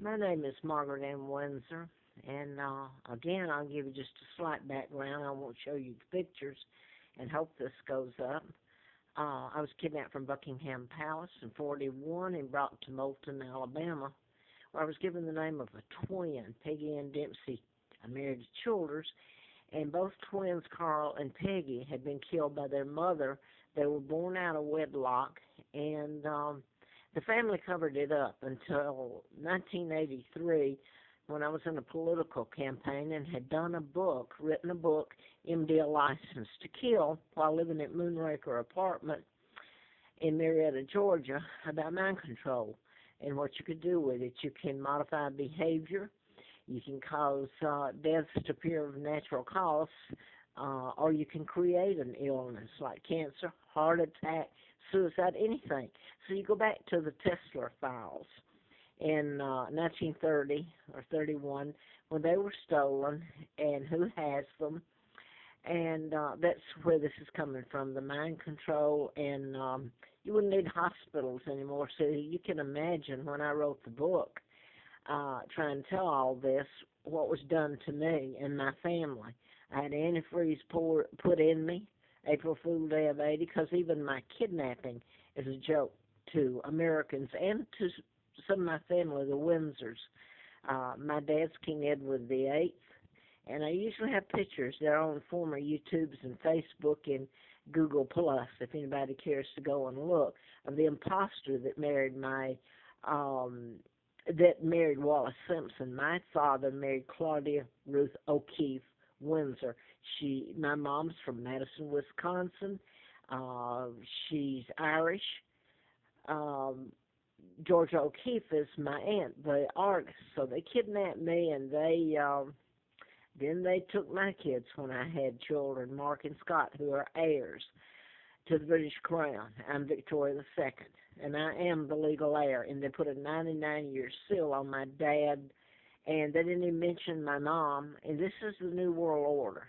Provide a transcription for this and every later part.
My name is Margaret M. Windsor, and again, I'll give you just a slight background. I won't show you the pictures, and hope this goes up. I was kidnapped from Buckingham Palace in '41 and brought to Moulton, Alabama, where I was given the name of a twin, Peggy and Dempsey. I married to Childers, and both twins, Carl and Peggy, had been killed by their mother. They were born out of wedlock, and the family covered it up until 1983, when I was in a political campaign and had written a book, MD A License to Kill, while living at Moonraker Apartment in Marietta, Georgia, about mind control and what you could do with it. You can modify behavior. You can cause deaths to appear of natural cause, or you can create an illness like cancer, heart attack, suicide, anything. So you go back to the Tesla files in 1930 or 31 when they were stolen and who has them. And that's where this is coming from, the mind control. And you wouldn't need hospitals anymore. So you can imagine when I wrote the book, trying to tell all this, what was done to me and my family. I had antifreeze put in me, April Fool Day of '80, because even my kidnapping is a joke to Americans and to some of my family, the Windsors. My dad's King Edward VIII, and I usually have pictures. They're on former YouTubes and Facebook and Google Plus, if anybody cares to go and look, of the imposter that married Wallace Simpson. My father married Claudia Ruth O'Keefe Windsor. My mom's from Madison, Wisconsin. She's Irish. Georgia O'Keefe is my aunt, the artist. So they kidnapped me, and then they took my kids when I had children, Mark and Scott, who are heirs to the British Crown. I'm Victoria II, and I am the legal heir. And they put a 99-year seal on my dad, and they didn't even mention my mom. And this is the New World Order,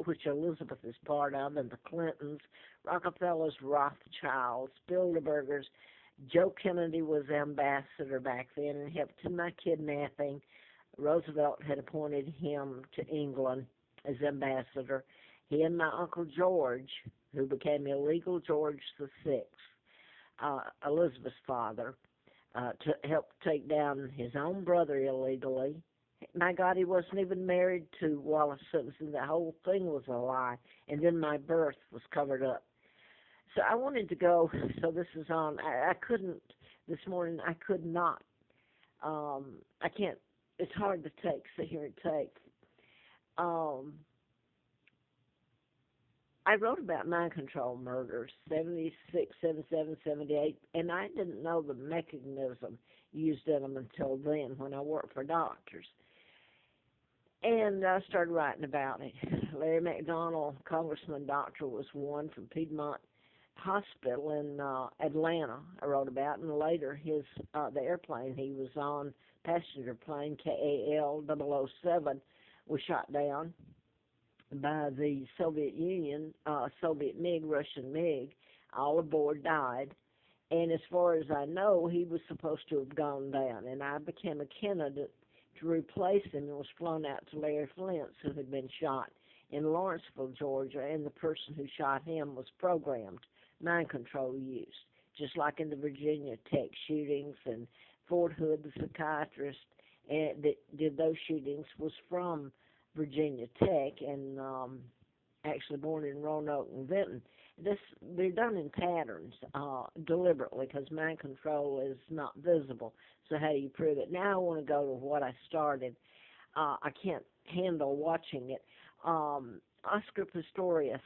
which Elizabeth is part of, and the Clintons, Rockefellers, Rothschilds, Bilderbergers. Joe Kennedy was ambassador back then and helped in my kidnapping. Roosevelt had appointed him to England as ambassador. He and my Uncle George, who became illegal George VI, Elizabeth's father, to help take down his own brother illegally. My God, he wasn't even married to Wallace Simpson. The whole thing was a lie. And then my birth was covered up. So I wanted to go, so this is on. I couldn't, this morning, I could not. I can't, it's hard to take, sit here and take. I wrote about mind control murders, 76, 77, 78, and I didn't know the mechanism used in them until then when I worked for doctors. And I started writing about it. Larry McDonald, congressman doctor, was one from Piedmont Hospital in Atlanta, I wrote about, and later the airplane he was on, passenger plane KAL-007, was shot down by the Soviet Union, Soviet MiG, Russian MiG. All aboard died, and as far as I know, he was supposed to have gone down, and I became a candidate to replace him and was flown out to Larry Flint's, who had been shot in Lawrenceville, Georgia, and the person who shot him was programmed, mind control used, just like in the Virginia Tech shootings. And Fort Hood, the psychiatrist that did those shootings, was from Virginia Tech and actually born in Roanoke and Benton. They're done in patterns deliberately, because mind control is not visible. So how do you prove it? Now I want to go to what I started. I can't handle watching it. Oscar Pistorious,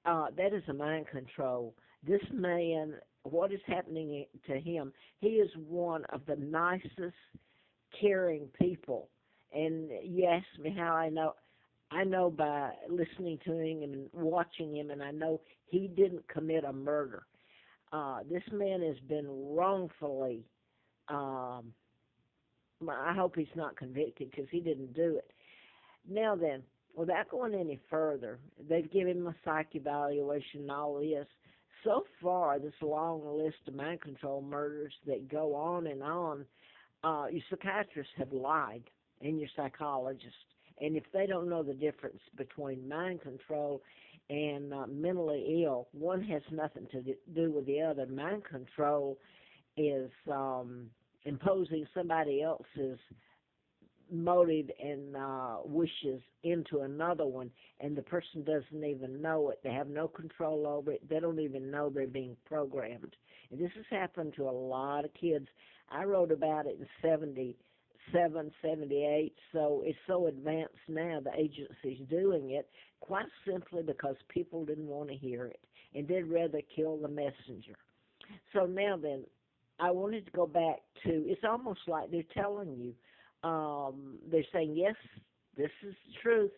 that is a mind control. This man, what is happening to him, he is one of the nicest, caring people. And you asked me how I know. I know by listening to him and watching him, and I know he didn't commit a murder. This man has been wrongfully, I hope he's not convicted, because he didn't do it. Now then, without going any further, they've given him a psych evaluation and all this. So far, this long list of mind control murders that go on and on, Your psychiatrists have lied, and your psychologist. And if they don't know the difference between mind control and mentally ill, one has nothing to do with the other. Mind control is imposing somebody else's motive and wishes into another one, and the person doesn't even know it. They have no control over it. They don't even know they're being programmed. And this has happened to a lot of kids. I wrote about it in 77, 78, so it's so advanced now, the agency's doing it, quite simply because people didn't want to hear it, and they'd rather kill the messenger. So now then, I wanted to go back to, it's almost like they're telling you, they're saying, yes, this is the truth,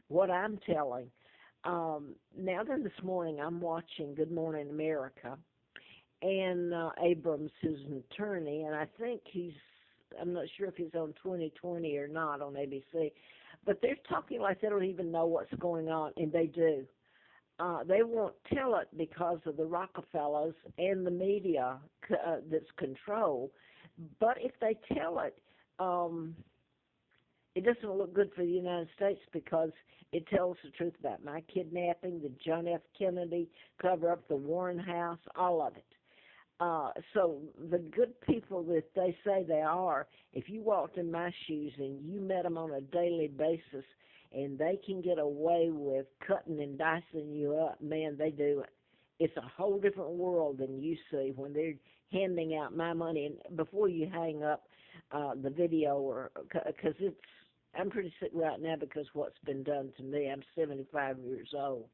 what I'm telling. Now then, this morning I'm watching Good Morning America, and Abrams is an attorney, and I think I'm not sure if he's on 2020 or not on ABC, but they're talking like they don't even know what's going on, and they do. They won't tell it because of the Rockefellers and the media that's control, but if they tell it, it doesn't look good for the United States because it tells the truth about my kidnapping, the John F. Kennedy cover-up, the Warren House, all of it. So the good people that they say they are, if you walked in my shoes and you met them on a daily basis and they can get away with cutting and dicing you up, man, they do it. It's a whole different world than you see when they're handing out my money. And before you hang up the video, or because I'm pretty sick right now because what's been done to me. I'm 75 years old.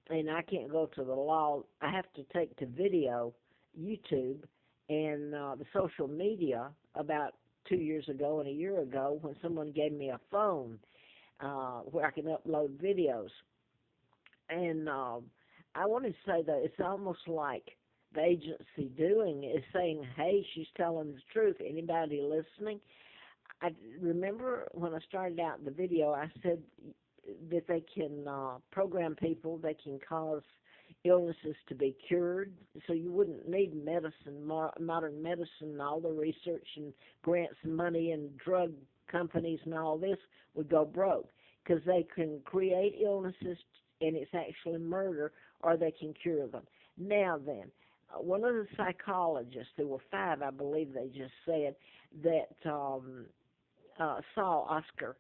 And I can't go to the law. I have to take to video, YouTube, and the social media about 2 years ago and a year ago when someone gave me a phone where I can upload videos. And I want to say that it's almost like the agency doing is saying, hey, she's telling the truth. Anybody listening? I remember when I started out the video, I said that they can program people, they can cause illnesses to be cured, so you wouldn't need medicine, modern medicine, and all the research and grants and money and drug companies and all this would go broke because they can create illnesses and it's actually murder, or they can cure them. Now then, one of the psychologists, there were 5, I believe they just said, that saw Oscar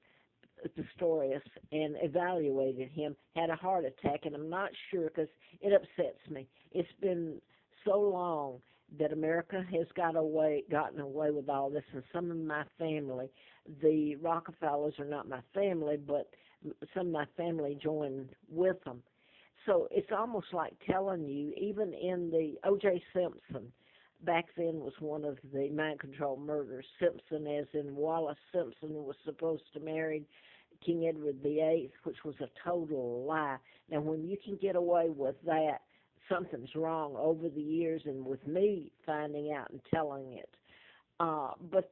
Pistorious and evaluated him, had a heart attack, and I'm not sure because it upsets me. It's been so long that America has gotten away with all this, and some of my family, the Rockefellers are not my family, but some of my family joined with them. So it's almost like telling you, even in the O.J. Simpson, back then was one of the mind control murders. Simpson, as in Wallace Simpson, was supposed to marry King Edward VIII, which was a total lie. Now, when you can get away with that, something's wrong over the years, and with me finding out and telling it. But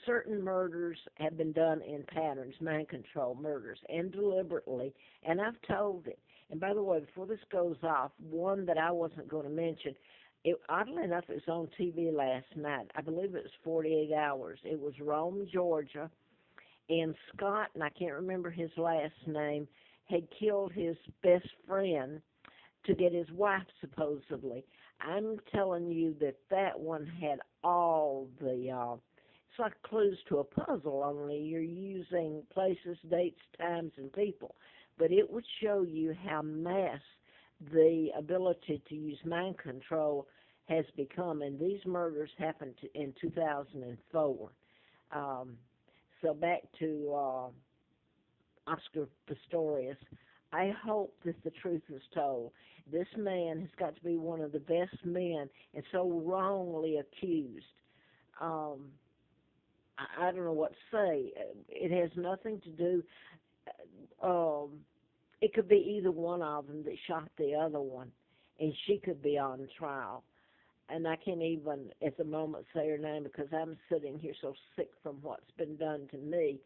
certain murders have been done in patterns, mind control murders, and deliberately, and I've told it. And by the way, before this goes off, one that I wasn't going to mention, oddly enough, it was on TV last night. I believe it was 48 Hours. It was Rome, Georgia, and Scott, and I can't remember his last name, had killed his best friend to get his wife, supposedly. I'm telling you that one had all the, it's like clues to a puzzle, only you're using places, dates, times, and people. But it would show you how mass the ability to use mind control has become, and these murders happened in 2004. So back to Oscar Pistorious. I hope that the truth is told. This man has got to be one of the best men and so wrongly accused. I don't know what to say. It has nothing to do. It could be either one of them that shot the other one, and she could be on trial. And I can't even at the moment say her name because I'm sitting here so sick from what's been done to me.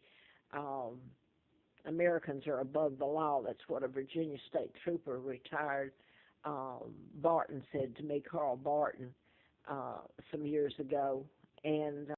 Americans are above the law. That's what a Virginia State Trooper, retired Barton, said to me, Carl Barton, some years ago. And